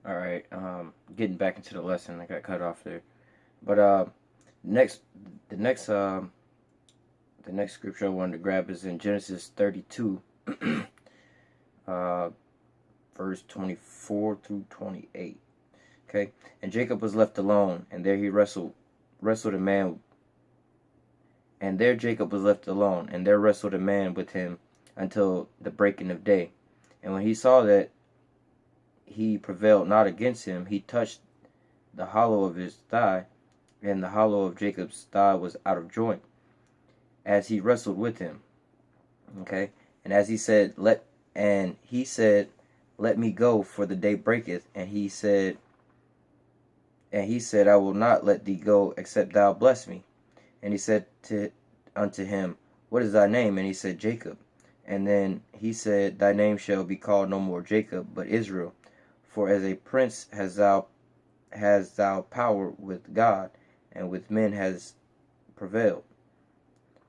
All right. Getting back into the lesson, I got cut off there. But next, the next, the next scripture I wanted to grab is in Genesis 32, uh, verse 24 through 28. Okay, and Jacob was left alone, and there he wrestled a man, and there Jacob was left alone, and there wrestled a man with him until the breaking of day. And when he saw that he prevailed not against him, he touched the hollow of his thigh, and the hollow of Jacob's thigh was out of joint, as he wrestled with him. Okay, and as he said, he said, let me go, for the day breaketh. And he said, I will not let thee go, except thou bless me. And he said unto him, what is thy name? And he said, Jacob. And then he said, thy name shall be called no more Jacob, but Israel. For as a prince hast thou power with God, and with men has prevailed.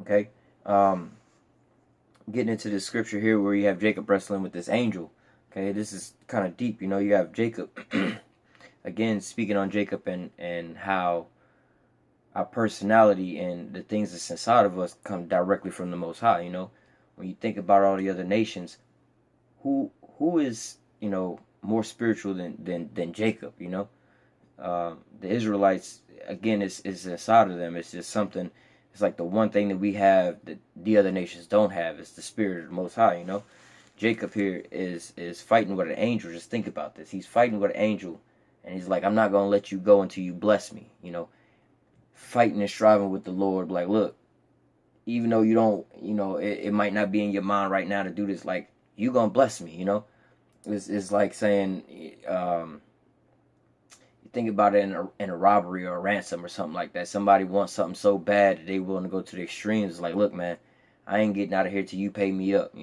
Okay, getting into the scripture here where you have Jacob wrestling with this angel. Okay, this is kind of deep. You have Jacob again speaking on Jacob and how our personality and the things that's inside of us come directly from the Most High. When you think about all the other nations, who is more spiritual than Jacob? The Israelites, again, is inside of them. It's just something. It's like the one thing that we have that the other nations don't have. It's the spirit of the Most High. Jacob here is fighting with an angel. Just think about this. He's fighting with an angel, and he's like, I'm not gonna let you go until you bless me. Fighting and striving with the Lord. Like, look, even though you don't, it might not be in your mind right now to do this. Like, you gonna bless me. It's like saying, you think about it in a robbery or a ransom or something like that. Somebody wants something so bad that they willing to go to the extremes. It's like, look, man, I ain't getting out of here till you pay me up.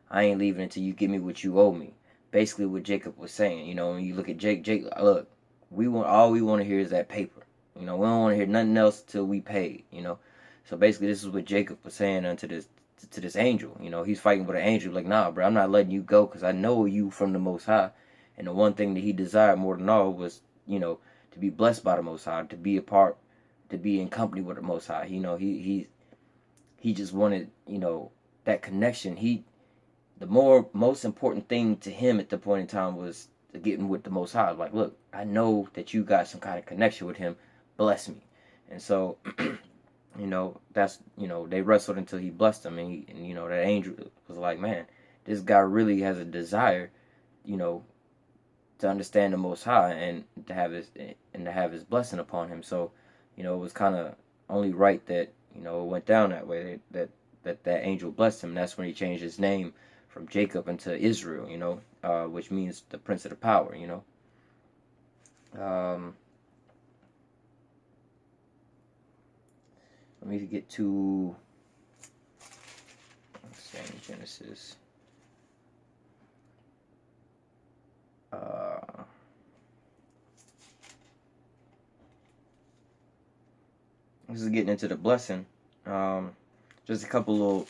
I ain't leaving until you give me what you owe me. Basically, what Jacob was saying. When you look at Jake, look, all we want to hear is that paper. We don't want to hear nothing else till we paid. So basically, this is what Jacob was saying to this angel. He's fighting with an angel. Like, nah, bro, I'm not letting you go because I know you from the Most High. And the one thing that he desired more than all was, to be blessed by the Most High, to be in company with the Most High. He just wanted, that connection. The most important thing to him at the point in time was getting with the Most High. Like, look, I know that you got some kind of connection with him. Bless me. And so, that's, they wrestled until he blessed them. And that angel was like, man, this guy really has a desire, to understand the Most High and to have his blessing upon him. So, it was kind of only right that it went down that way. That angel blessed him. That's when he changed his name from Jacob into Israel. Which means the Prince of the Power. Let me get to Genesis. This is getting into the blessing. Just a couple little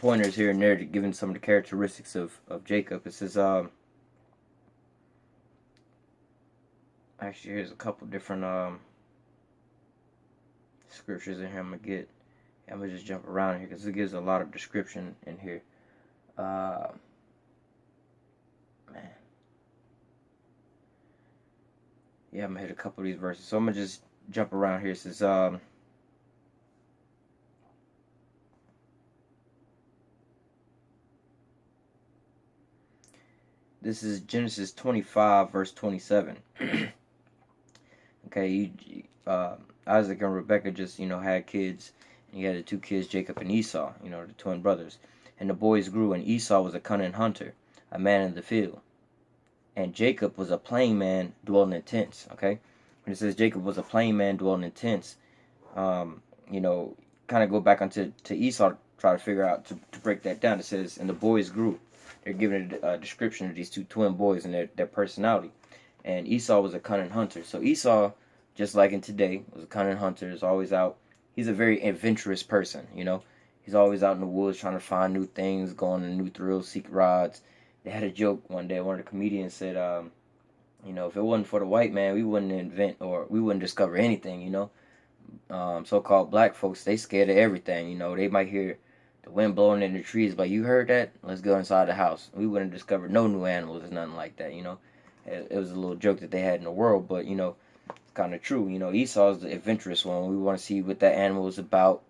pointers here and there to giving some of the characteristics of Jacob. It says, actually, here's a couple different scriptures in here I'm gonna just jump around here because it gives a lot of description in here. Man. Yeah, I'm gonna hit a couple of these verses. So I'm gonna just jump around here. It says, this is Genesis 25, verse 27. Okay, Isaac and Rebekah just, had kids. And he had the two kids, Jacob and Esau, the twin brothers. And the boys grew, and Esau was a cunning hunter, a man in the field. And Jacob was a plain man dwelling in tents, okay? When it says Jacob was a plain man dwelling in tents, kind of go back onto Esau, try to figure out, to break that down. It says, and the boys grew. They're giving a description of these two twin boys and their personality. And Esau was a cunning hunter. So Esau, just like in today, was a cunning hunter, is always out. He's a very adventurous person, He's always out in the woods trying to find new things, going on new thrills, seek rods. They had a joke one day. One of the comedians said, You know, if it wasn't for the white man, we wouldn't invent or we wouldn't discover anything. You know, so-called black folks, they scared of everything. You know, they might hear the wind blowing in the trees, but you heard that? Let's go inside the house. We wouldn't discover no new animals or nothing like that. You know, it was a little joke that they had in the world, but you know, it's kind of true. You know, Esau's the adventurous one. We want to see what that animal is about.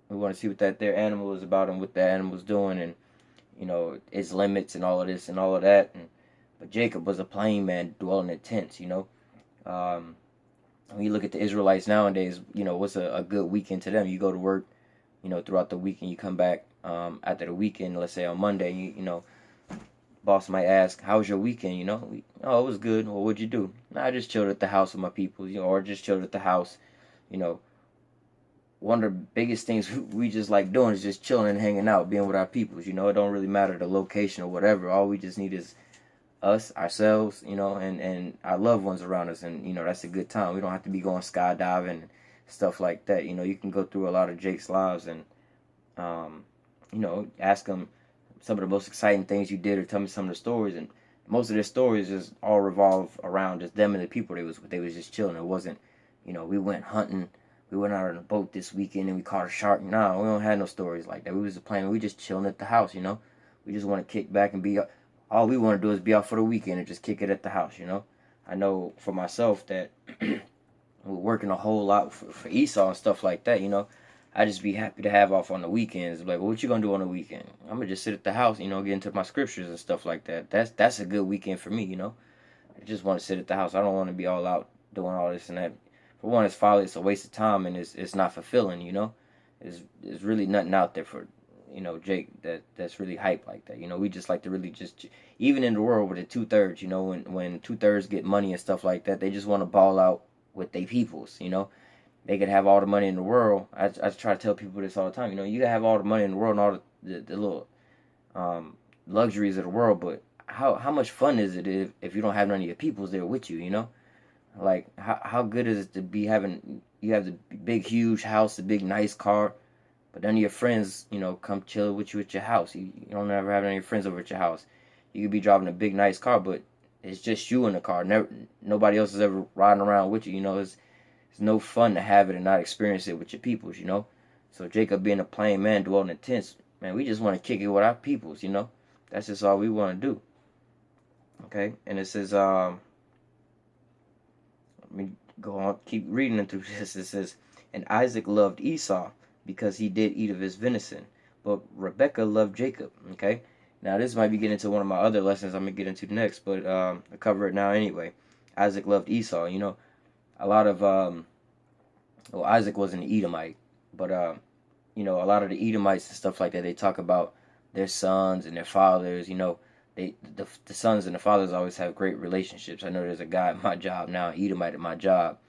We want to see what that their animal is about and what that animal's doing, and you know its limits and all of this and all of that. And but Jacob was a plain man dwelling in tents. You know, um, when you look at the Israelites nowadays, you know what's a good weekend to them? You go to work, you know, throughout the week, and you come back after the weekend. Let's say on Monday, you know, boss might ask, "How was your weekend?" You know, "Oh, it was good." "Well, what'd you do?" "Nah, I just chilled at the house with my people," you know, or just chilled at the house. You know, one of the biggest things we just like doing is just chilling and hanging out, being with our peoples. You know, it don't really matter the location or whatever. All we just need is us, ourselves, you know, and our loved ones around us, and you know that's a good time. We don't have to be going skydiving and stuff like that. You know, you can go through a lot of Jake's lives and um, you know, ask them some of the most exciting things you did, or tell me some of the stories. And most of their stories just all revolve around just them and the people they was just chilling. It wasn't, you know, we went hunting. We went out on a boat this weekend and we caught a shark. No, we don't have no stories like that. We was playing. We just chilling at the house. You know, we just want to kick back and be. All we want to do is be out for the weekend and just kick it at the house. You know, I know for myself that we're working a whole lot for Esau and stuff like that. You know, I just be happy to have off on the weekends. Like, well, what you gonna do on the weekend? I'm gonna just sit at the house, you know, get into my scriptures and stuff like that. That's a good weekend for me, you know. I just want to sit at the house. I don't want to be all out doing all this and that. For one, it's folly. It's a waste of time, and it's not fulfilling, you know. There's really nothing out there for, you know, Jake that's really hype like that. You know, we just like to really just, even in the world with the 2/3, you know, when 2/3 get money and stuff like that, they just want to ball out with their peoples, you know. They could have all the money in the world. I try to tell people this all the time. You know, you can have all the money in the world and all the little luxuries of the world, but how much fun is it if you don't have none of your peoples there with you? You know, like how good is it to be having you have the big huge house, the big nice car, but none of your friends, you know, come chill with you at your house. You don't ever have any of your friends over at your house. You could be driving a big nice car, but it's just you in the car. Never nobody else is ever riding around with you. You know, it's no fun to have it and not experience it with your peoples, you know. So Jacob being a plain man dwelling in tents, man, we just want to kick it with our peoples, you know. That's just all we want to do. Okay, and it says, let me go on, keep reading through this. It says, and Isaac loved Esau because he did eat of his venison, but Rebekah loved Jacob. Okay, now this might be getting into one of my other lessons I'm gonna get into next, but I cover it now anyway. Isaac loved Esau. You know, a lot of well, Isaac was an Edomite, but you know, a lot of the Edomites and stuff like that, they talk about their sons and their fathers. You know, the sons and the fathers always have great relationships. I know there's a guy at my job now, an Edomite at my job.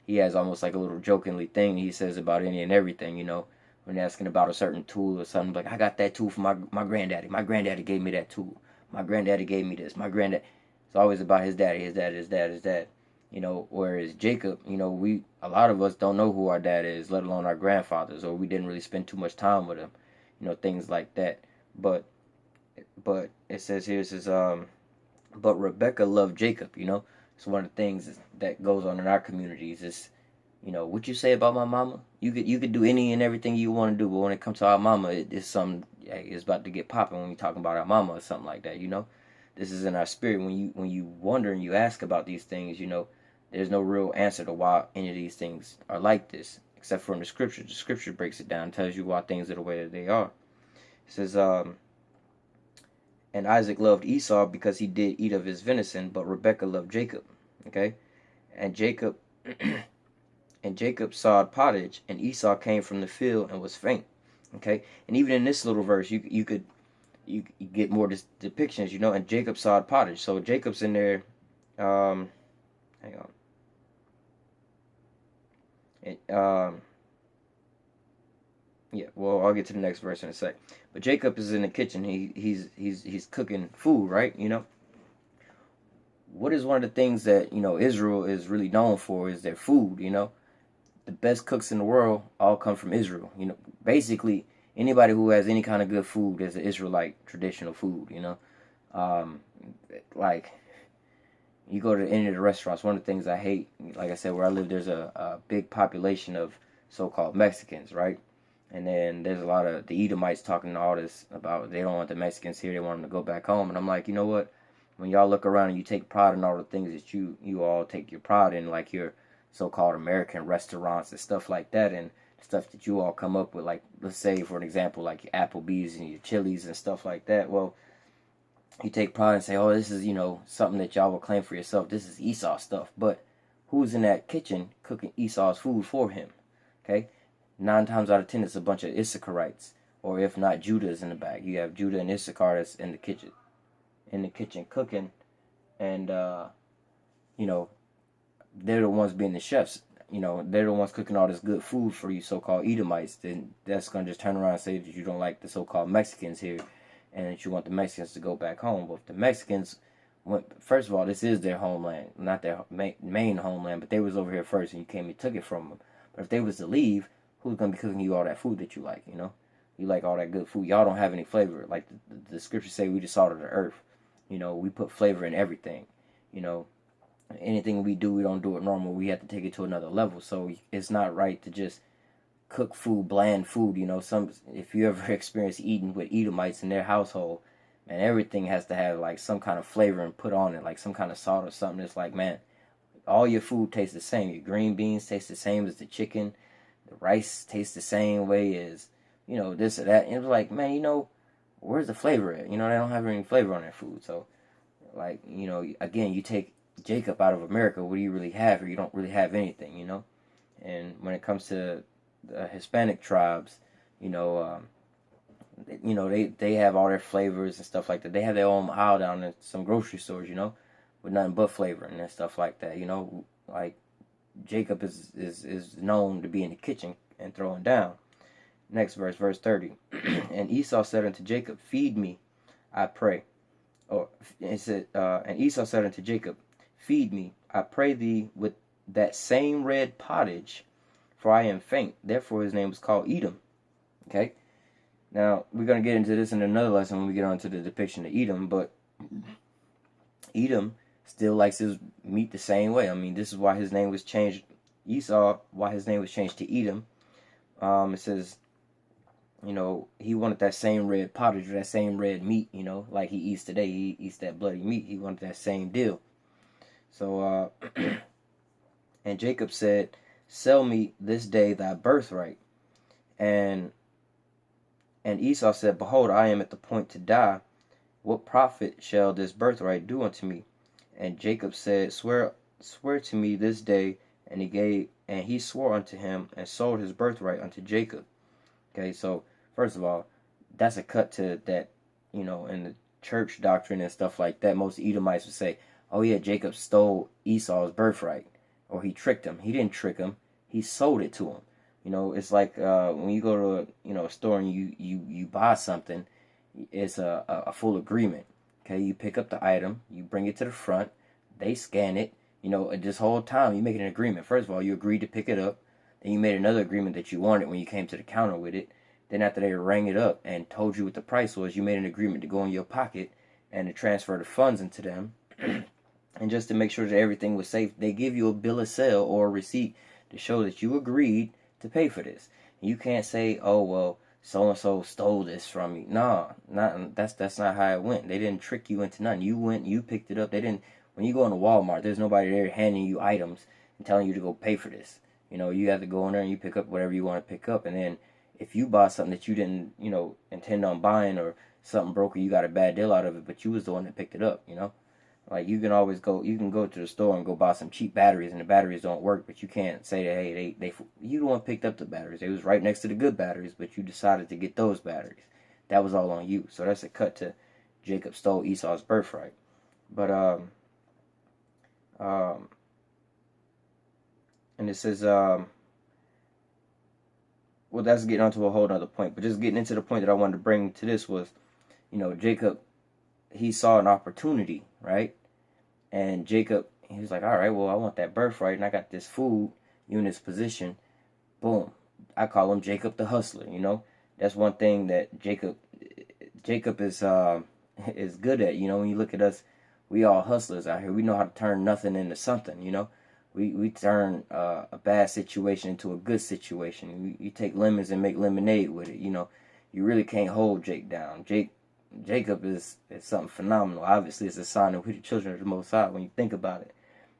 He has almost like a little jokingly thing he says about any and everything. You know, when they're asking about a certain tool or something, like I got that tool from my granddaddy. My granddaddy gave me that tool. My granddaddy gave me this. My granddad. It's always about his daddy, his dad, his dad, his dad. You know, whereas Jacob, you know, a lot of us don't know who our dad is, let alone our grandfathers, or we didn't really spend too much time with him, you know, things like that. But it says here, it says, but Rebecca loved Jacob, you know. It's one of the things that goes on in our communities is, you know, what you say about my mama, you could do any and everything you want to do, but when it comes to our mama, it's something, it's about to get popping when we talking about our mama or something like that, you know. This is in our spirit. When you wonder and you ask about these things, you know, there's no real answer to why any of these things are like this, except for in the scripture. The scripture breaks it down, tells you why things are the way that they are. It says, and Isaac loved Esau because he did eat of his venison, but Rebekah loved Jacob. Okay, and Jacob and Jacob sawed pottage, and Esau came from the field and was faint. Okay, and even in this little verse, you could you get more depictions, you know. And Jacob sawed pottage, so Jacob's in there. Hang on. It, yeah, well, I'll get to the next verse in a sec. But Jacob is in the kitchen. He's cooking food, right? You know, what is one of the things that you know Israel is really known for is their food. You know, the best cooks in the world all come from Israel. You know, basically anybody who has any kind of good food is an Israelite traditional food. You know, Um, like you go to any of the restaurants, one of the things I hate, like I said, where I live, there's a big population of so-called Mexicans, right? And then there's a lot of the Edomites talking all this about they don't want the Mexicans here, they want them to go back home. And I'm like, you know what? When y'all look around and you take pride in all the things that you all take your pride in, like your so-called American restaurants and stuff like that, and stuff that you all come up with, like let's say for an example, like your Applebee's and your Chili's and stuff like that. Well, you take pride and say, oh, this is, something that y'all will claim for yourself. This is Esau stuff. But who's in that kitchen cooking Esau's food for him? Okay? 9 times out of 10, it's a bunch of Issacharites. Or if not, Judah is in the back. You have Judah and Issachar that's in the kitchen cooking. And, you know, they're the ones being the chefs. They're the ones cooking all this good food for you so-called Edomites. Then that's going to just turn around and say that you don't like the so-called Mexicans here and that you want the Mexicans to go back home. But if the Mexicans went, first of all, this is their homeland, not their main homeland, but they was over here first and you came and took it from them. But if they was to leave, who's going to be cooking you all that food that you like, You like all that good food. Y'all don't have any flavor. Like the scriptures say, we just salt of the earth. We put flavor in everything. Anything we do, we don't do it normal. We have to take it to another level. So it's not right to just cook food, bland food. If you ever experience eating with Edomites in their household, man, everything has to have like some kind of flavor and put on it, like some kind of salt or something. It's like, man, all your food tastes the same. Your green beans taste the same as the chicken. The rice tastes the same way as, this or that. And it was like, man, where's the flavor at? They don't have any flavor on their food. So, like, again, you take Jacob out of America, what do you really have? Or you don't really have anything, And when it comes to the Hispanic tribes, they have all their flavors and stuff like that. They have their own aisle down in some grocery stores, with nothing but flavor and stuff like that. Like Jacob is known to be in the kitchen and throwing down. Next verse 30. And Esau said unto Jacob, feed me, I pray. Or it said, and Esau said unto Jacob, feed me, I pray thee, with that same red pottage, for I am faint. Therefore his name was called Edom. Okay? Now, we're going to get into this in another lesson when we get on to the depiction of Edom, but Edom still likes his meat the same way. I mean, this is why his name was changed, Esau, why his name was changed to Edom. It says, he wanted that same red pottage, that same red meat, like he eats today. He eats that bloody meat. He wanted that same deal. So, and Jacob said, sell me this day thy birthright. And Esau said, behold, I am at the point to die. What profit shall this birthright do unto me? And Jacob said, swear to me this day. And he swore unto him and sold his birthright unto Jacob. Okay, so first of all, that's a cut to that, in the church doctrine and stuff like that. Most Edomites would say, oh yeah, Jacob stole Esau's birthright, or he tricked him. He didn't trick him. He sold it to him. It's like when you go to a store and you buy something, it's a full agreement. Okay, you pick up the item, you bring it to the front, they scan it. This whole time you make an agreement. First of all, you agreed to pick it up. Then you made another agreement that you wanted when you came to the counter with it. Then after they rang it up and told you what the price was, you made an agreement to go in your pocket and to transfer the funds into them. And just to make sure that everything was safe, they give you a bill of sale or a receipt to show that you agreed to pay for this. You can't say, oh, well, so-and-so stole this from me. No, that's not how it went. They didn't trick you into nothing. You went, you picked it up. They didn't. When you go into Walmart, there's nobody there handing you items and telling you to go pay for this. You have to go in there and you pick up whatever you want to pick up. And then if you buy something that you didn't, intend on buying, or something broke or you got a bad deal out of it, but you was the one that picked it up, Like you can go to the store and go buy some cheap batteries and the batteries don't work, but you can't say that, hey, you the one picked up the batteries. They was right next to the good batteries, but you decided to get those batteries. That was all on you. So that's a cut to Jacob stole Esau's birthright. But and it says well, that's getting onto a whole other point, but just getting into the point that I wanted to bring to this was, Jacob, he saw an opportunity, right? And Jacob, he was like, all right, well, I want that birthright, and I got this food, you in this position. Boom. I call him Jacob the hustler, That's one thing that Jacob is, is good at. When you look at us, we all hustlers out here. We know how to turn nothing into something. We turn a bad situation into a good situation. You take lemons and make lemonade with it. You really can't hold Jake down. Jacob is something phenomenal. Obviously, it's a sign that we the children of the Most High when you think about it.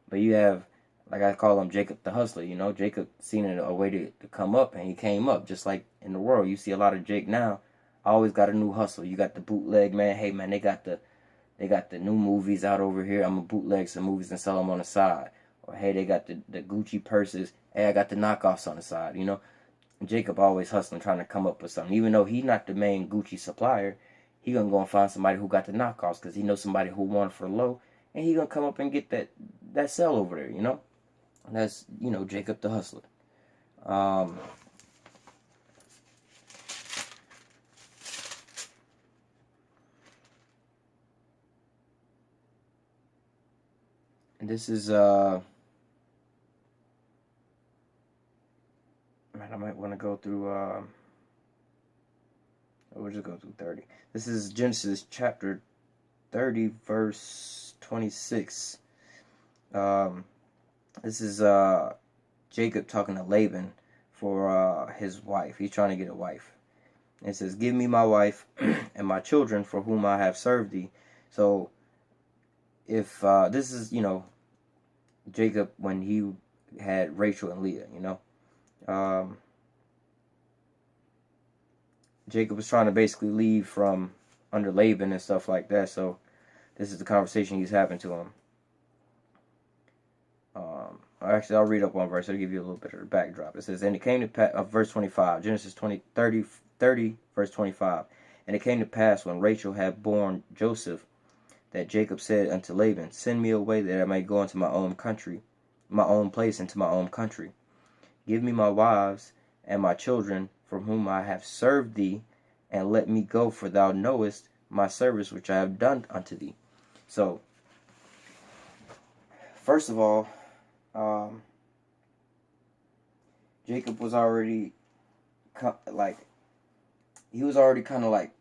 But you have, like I call him, Jacob the hustler. Jacob seen a way to come up, and he came up. Just like in the world, you see a lot of Jake now. Always got a new hustle. You got the bootleg man. Hey man, they got the new movies out over here. I'm gonna bootleg some movies and sell them on the side. Or hey, they got the Gucci purses. Hey, I got the knockoffs on the side. Jacob always hustling, trying to come up with something. Even though he's not the main Gucci supplier, he gonna go and find somebody who got the knockoffs because he knows somebody who want it for low, and he gonna come up and get that sell over there. And that's Jacob the hustler. And this is man, I might want to go through we'll just go through 30. This is Genesis chapter 30 verse 26. This is Jacob talking to Laban for his wife. He's trying to get a wife. It says, "Give me my wife and my children for whom I have served thee." So if this is Jacob when he had Rachel and Leah, Jacob was trying to basically leave from under Laban and stuff like that. So this is the conversation he's having to him. Actually, I'll read up one verse. I'll give you a little bit of the backdrop. It says, "And it came to pass," verse 25, Genesis 30, verse 25. "And it came to pass when Rachel had borne Joseph, that Jacob said unto Laban, Send me away that I may go into my own country, my own place, into my own country. Give me my wives and my children, from whom I have served thee, and let me go, for thou knowest my service which I have done unto thee." So, first of all, Jacob was already he was already kind of like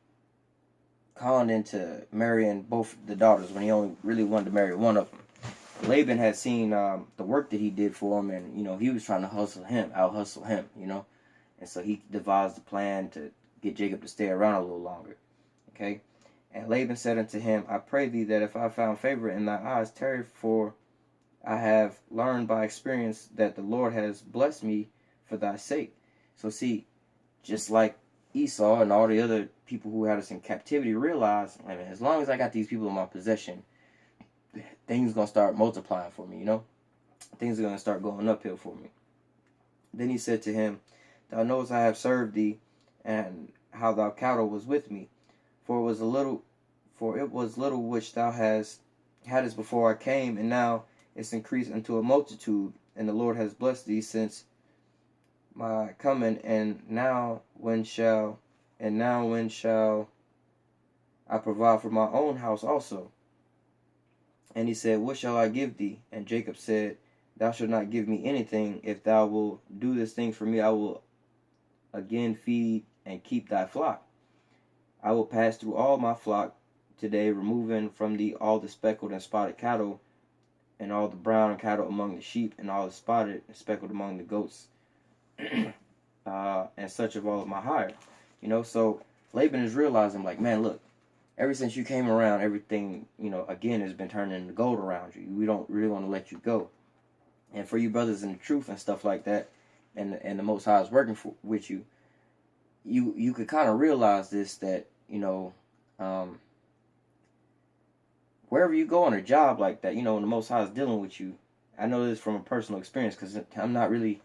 conned into marrying both the daughters when he only really wanted to marry one of them. Laban had seen the work that he did for him, and he was trying to out hustle him, and so he devised a plan to get Jacob to stay around a little longer. Okay, and Laban said unto him, "I pray thee that if I found favor in thy eyes, tarry, for I have learned by experience that the Lord has blessed me for thy sake." So see, just like Esau and all the other people who had us in captivity realized, as long as I got these people in my possession, things gonna start multiplying for me, Things are gonna start going uphill for me. Then he said to him, "Thou knowest I have served thee, and how thy cattle was with me. For it was little which thou hadst before I came, and now it's increased unto a multitude, and the Lord has blessed thee since my coming, and now when shall I provide for my own house also?" And he said, "What shall I give thee?" And Jacob said, "Thou shalt not give me anything. If thou wilt do this thing for me, I will again feed and keep thy flock. I will pass through all my flock today, removing from thee all the speckled and spotted cattle, and all the brown cattle among the sheep, and all the spotted and speckled among the goats, and such of all of my hire." So Laban is realizing, man, look, ever since you came around, everything, again, has been turning into gold around you. We don't really want to let you go. And for you brothers in the truth and stuff like that, and the Most High is working with you, you could kind of realize this, that, wherever you go on a job like that, when the Most High is dealing with you. I know this from a personal experience, because I'm not really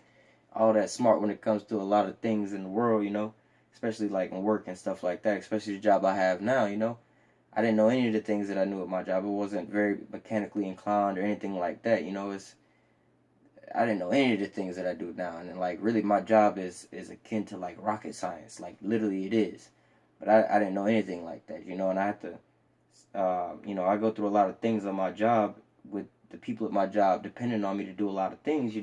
all that smart when it comes to a lot of things in the world, especially like in work and stuff like that, especially the job I have now, I didn't know any of the things that I knew at my job. It wasn't very mechanically inclined or anything like that, I didn't know any of the things that I do now. And then, really, my job is akin to, rocket science. Literally it is. But I didn't know anything like that, and I have to, I go through a lot of things on my job with the people at my job depending on me to do a lot of things,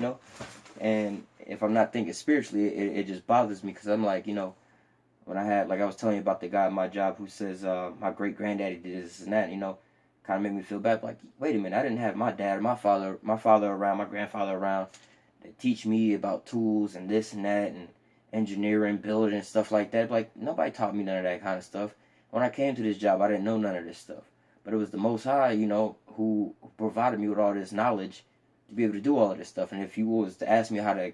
And if I'm not thinking spiritually, it just bothers me, because I'm like, when I had, like I was telling you about the guy at my job who says my great granddaddy did this and that, you know, kind of made me feel bad. Like, wait a minute, I didn't have my dad or my father around, my grandfather around to teach me about tools and this and that and engineering, building and stuff like that. Like, nobody taught me none of that kind of stuff. When I came to this job, I didn't know none of this stuff. But it was the Most High, you know, who provided me with all this knowledge to be able to do all of this stuff. And if you was to ask me how to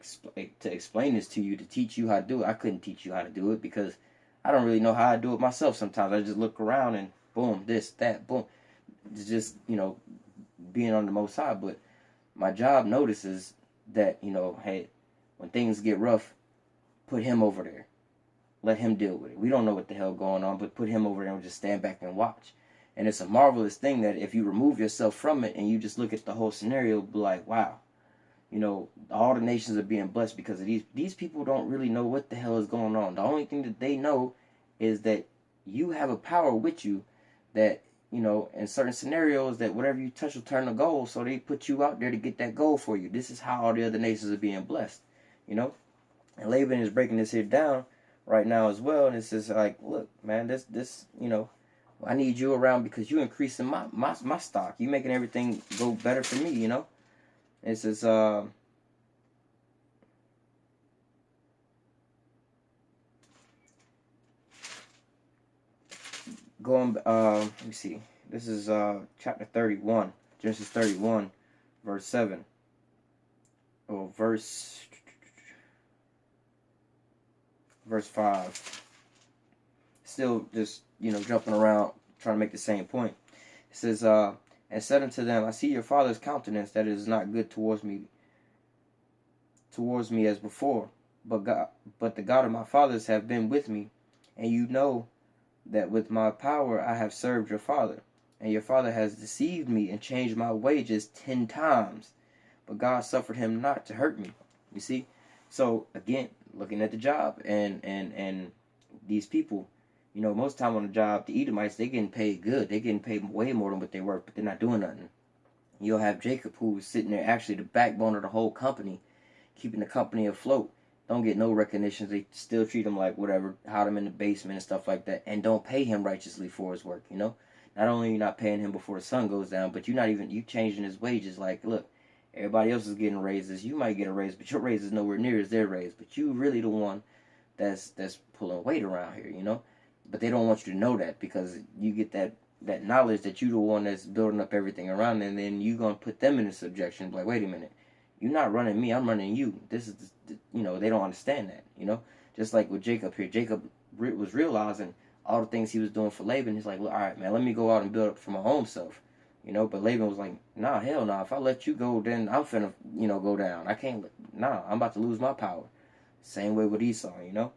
explain this to you, to teach you how to do it, I couldn't teach you how to do it because I don't really know how I do it myself sometimes. I just look around and boom, this, that, boom. It's just, you know, being on the Most High. But my job notices that, you know, hey, when things get rough, put him over there. Let him deal with it. We don't know what the hell going on, but put him over there and just stand back and watch. And it's a marvelous thing that if you remove yourself from it and you just look at the whole scenario, be like, wow, you know, all the nations are being blessed because of these people don't really know what the hell is going on. The only thing that they know is that you have a power with you that, you know, in certain scenarios that whatever you touch will turn to gold. So they put you out there to get that gold for you. This is how all the other nations are being blessed, you know. And Laban is breaking this here down right now as well. And it's just like, look, man, this, you know, I need you around because you increasing my stock. You making everything go better for me, you know. It's just going. Let me see. This is chapter 31, Genesis 31, verse 7. Or verse 5. Still just, you know, jumping around trying to make the same point. It says, and said unto them, I see your father's countenance, that it is not good towards me as before. But the God of my fathers have been with me, and you know that with my power I have served your father. And your father has deceived me and changed my wages 10 times. But God suffered him not to hurt me. You see? So again, looking at the job and these people, you know, most time on the job, the Edomites, they getting paid good. They getting paid way more than what they work, but they're not doing nothing. You'll have Jacob, who's sitting there, actually the backbone of the whole company, keeping the company afloat. Don't get no recognition. They still treat him like whatever, hide him in the basement and stuff like that, and don't pay him righteously for his work, you know? Not only are you not paying him before the sun goes down, but you changing his wages. Like, look, everybody else is getting raises. You might get a raise, but your raise is nowhere near as their raise. But you really the one that's pulling weight around here, you know? But they don't want you to know that because you get that knowledge that you're the one that's building up everything around, and then you're going to put them in a subjection. Like, wait a minute. You're not running me. I'm running you. This is, you know, they don't understand that, you know? Just like with Jacob here. Jacob was realizing all the things he was doing for Laban. He's like, all right, man, let me go out and build up for my own self, you know? But Laban was like, nah, hell nah. If I let you go, then I'm finna, you know, go down. I can't, nah, I'm about to lose my power. Same way with Esau, you know?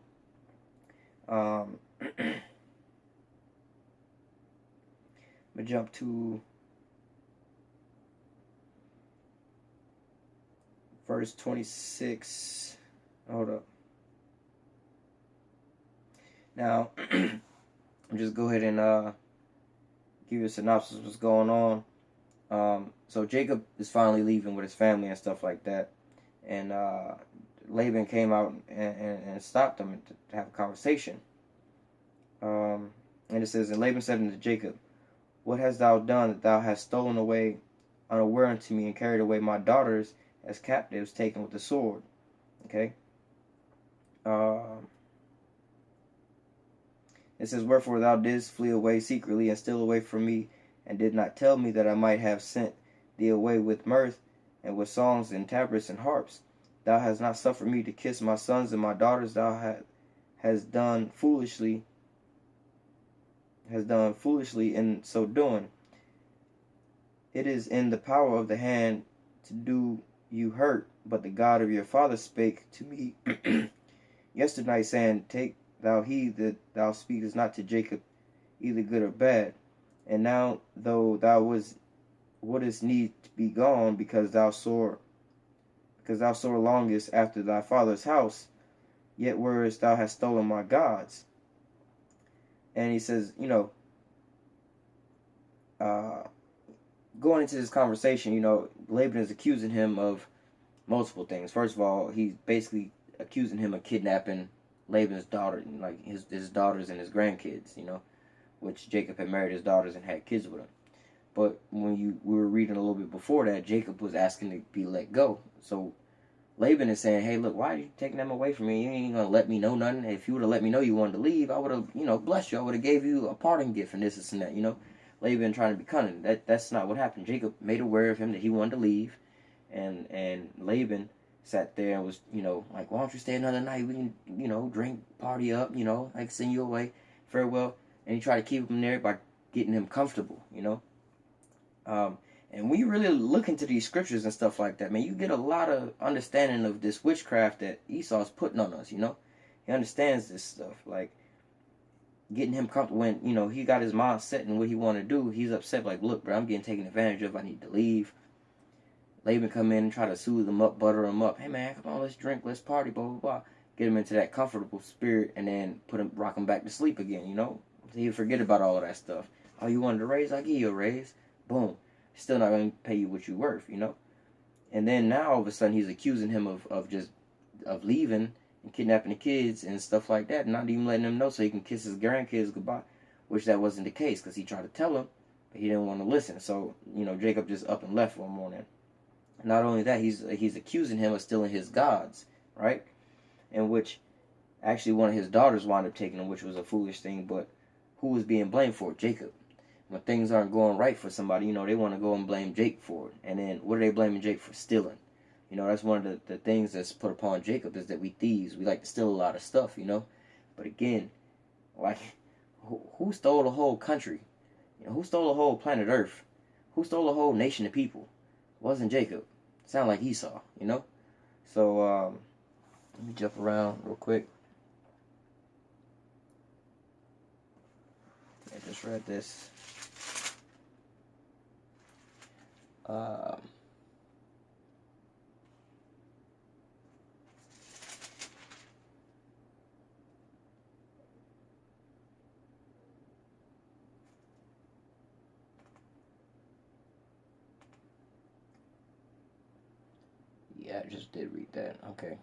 We jump to verse 26. Hold up. Now, I'll just go ahead and give you a synopsis of what's going on. So Jacob is finally leaving with his family and stuff like that. And Laban came out and stopped them to have a conversation. And it says, and Laban said unto Jacob, what hast thou done that thou hast stolen away unaware unto me and carried away my daughters as captives taken with the sword? Okay. It says, wherefore thou didst flee away secretly and steal away from me, and did not tell me that I might have sent thee away with mirth and with songs and tabrets and harps. Thou hast not suffered me to kiss my sons and my daughters. Thou hast done foolishly in so doing. It is in the power of the hand to do you hurt, but the God of your father spake to me yesterday, saying, take thou heed that thou speakest not to Jacob either good or bad. And now, though thou wouldest need to be gone, because thou sore longest after thy father's house, yet whereas thou hast stolen my gods. And he says, you know, going into this conversation, you know, Laban is accusing him of multiple things. First of all, he's basically accusing him of kidnapping Laban's daughter, like his daughters and his grandkids, which Jacob had married his daughters and had kids with him. But when we were reading a little bit before that, Jacob was asking to be let go. So Laban is saying, hey, look, why are you taking them away from me? You ain't going to let me know nothing. If you would have let me know you wanted to leave, I would have, blessed you. I would have gave you a parting gift and this and that, Laban trying to be cunning. That's not what happened. Jacob made aware of him that he wanted to leave. And Laban sat there and was, like, why don't you stay another night? We can, drink, party up, I can send you away. Farewell. And he tried to keep him there by getting him comfortable, And when you really look into these scriptures and stuff like that, man, you get a lot of understanding of this witchcraft that Esau's putting on us, He understands this stuff. Like, getting him comfortable when, he got his mind set in what he wanted to do. He's upset, like, look, bro, I'm getting taken advantage of. I need to leave. Laban come in and try to soothe him up, butter him up. Hey, man, come on, let's drink, let's party, blah, blah, blah. Get him into that comfortable spirit and then rock him back to sleep again, So he'll forget about all of that stuff. Oh, you wanted a raise? I'll give you a raise. Boom. Still not going to pay you what you're worth, And then now all of a sudden he's accusing him of leaving and kidnapping the kids and stuff like that, not even letting them know so he can kiss his grandkids goodbye, which that wasn't the case because he tried to tell him, but he didn't want to listen. So, Jacob just up and left one morning. Not only that, he's accusing him of stealing his gods, right? In which actually one of his daughters wound up taking him, which was a foolish thing, but who was being blamed for it? Jacob. When things aren't going right for somebody, they want to go and blame Jake for it. And then what are they blaming Jake for? Stealing. That's one of the things that's put upon Jacob is that we thieves. We like to steal a lot of stuff, But again, like, who stole the whole country? Who stole the whole planet Earth? Who stole the whole nation of people? It wasn't Jacob. It sounded like Esau, So, let me jump around real quick. I just read this. Yeah, I just did read that. Okay.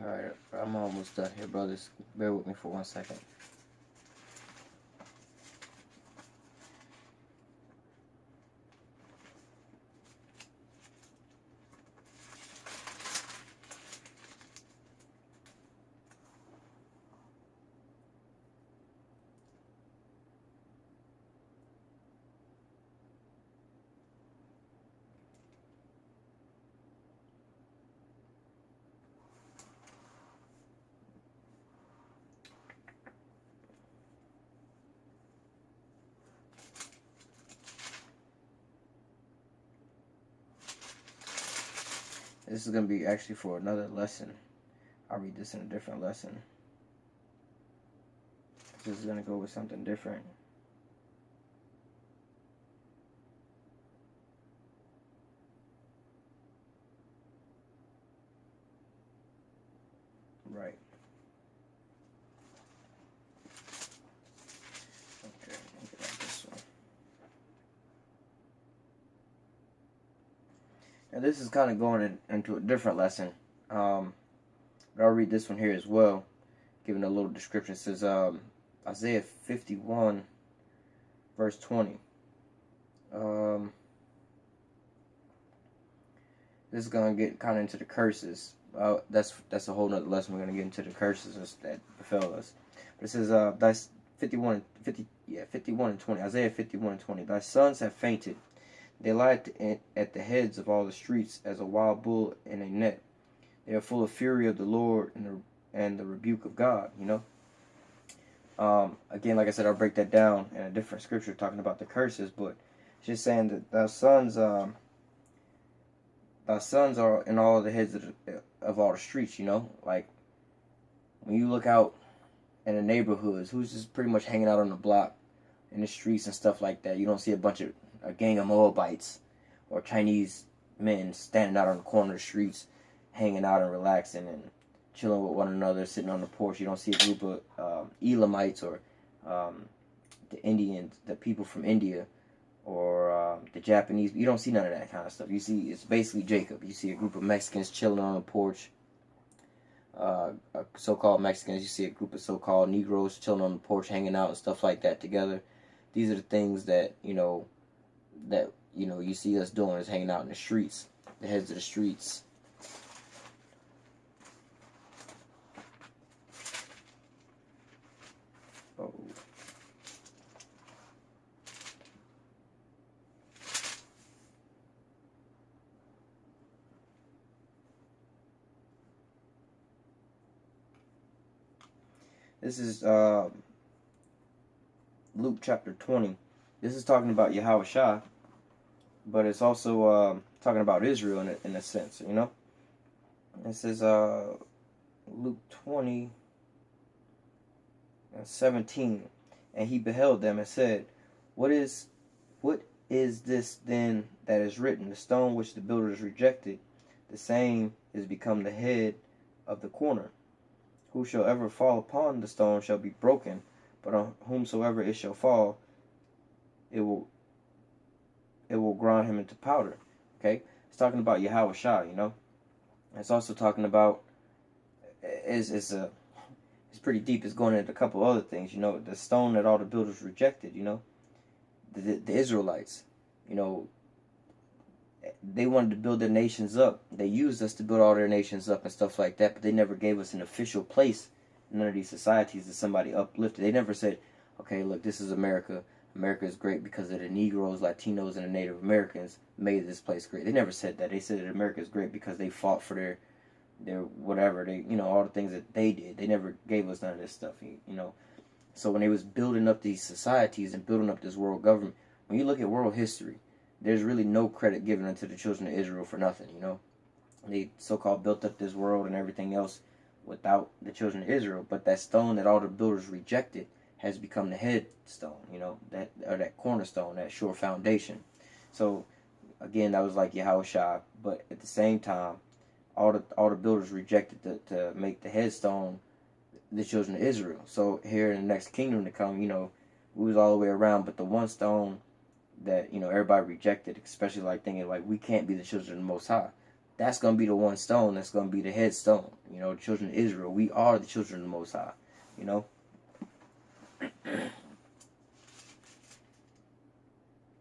Alright, I'm almost done here, brothers. Bear with me for 1 second. This is going to be actually for another lesson. I'll read this in a different lesson. This is going to go with something different. Right. Okay, let me get out this one. And this is kind of going into a different lesson. But I'll read this one here as well, giving a little description. It says Isaiah 51, verse 20. This is going to get kind of into the curses. That's a whole nother lesson. We're going to get into the curses that befell us. But it says, that's 51 and 20. Isaiah 51 and 20. Thy sons have fainted. They lie at the heads of all the streets as a wild bull in a net. They are full of fury of the Lord and the rebuke of God, Again, like I said, I'll break that down in a different scripture talking about the curses, but it's just saying that thy sons are in all the heads of all the streets. Like when you look out in the neighborhoods, who's just pretty much hanging out on the block, in the streets and stuff like that. You don't see a gang of Moabites or Chinese men standing out on the corner of the streets, hanging out and relaxing and chilling with one another, sitting on the porch. You don't see a group of Elamites or the Indians, the people from India, or the Japanese. You don't see none of that kind of stuff. You see, it's basically Jacob. You see a group of Mexicans chilling on the porch. So-called Mexicans. You see a group of so-called Negroes chilling on the porch, hanging out and stuff like that together. These are the things that you see us doing, is hanging out in the streets, the heads of the streets. Oh. This is Luke chapter 20. This is talking about Yahweh Shah, but it's also talking about Israel in a sense, It says Luke 20:17, and he beheld them and said, What is this then that is written? The stone which the builders rejected, the same is become the head of the corner. Whosoever fall upon the stone shall be broken, but on whomsoever it shall fall, it will grind him into powder. Okay, it's talking about Yahweh Shah. It's also talking about it's pretty deep. It's going into a couple other things. The stone that all the builders rejected. The Israelites. They wanted to build their nations up. They used us to build all their nations up and stuff like that, but they never gave us an official place in none of these societies that somebody uplifted. They never said, okay, look, this is America. America is great because of the Negroes, Latinos, and the Native Americans made this place great. They never said that. They said that America is great because they fought for their whatever, all the things that they did. They never gave us none of this stuff, So when they was building up these societies and building up this world government, when you look at world history, there's really no credit given unto the children of Israel for nothing, They so-called built up this world and everything else without the children of Israel. But that stone that all the builders rejected has become the headstone, that cornerstone, that sure foundation. So, again, that was like Yahweh Shah. But at the same time, all the builders rejected to make the headstone the children of Israel. So here in the next kingdom to come, we was all the way around. But the one stone that everybody rejected, especially like thinking like we can't be the children of the Most High, that's gonna be the one stone that's gonna be the headstone. The children of Israel, we are the children of the Most High.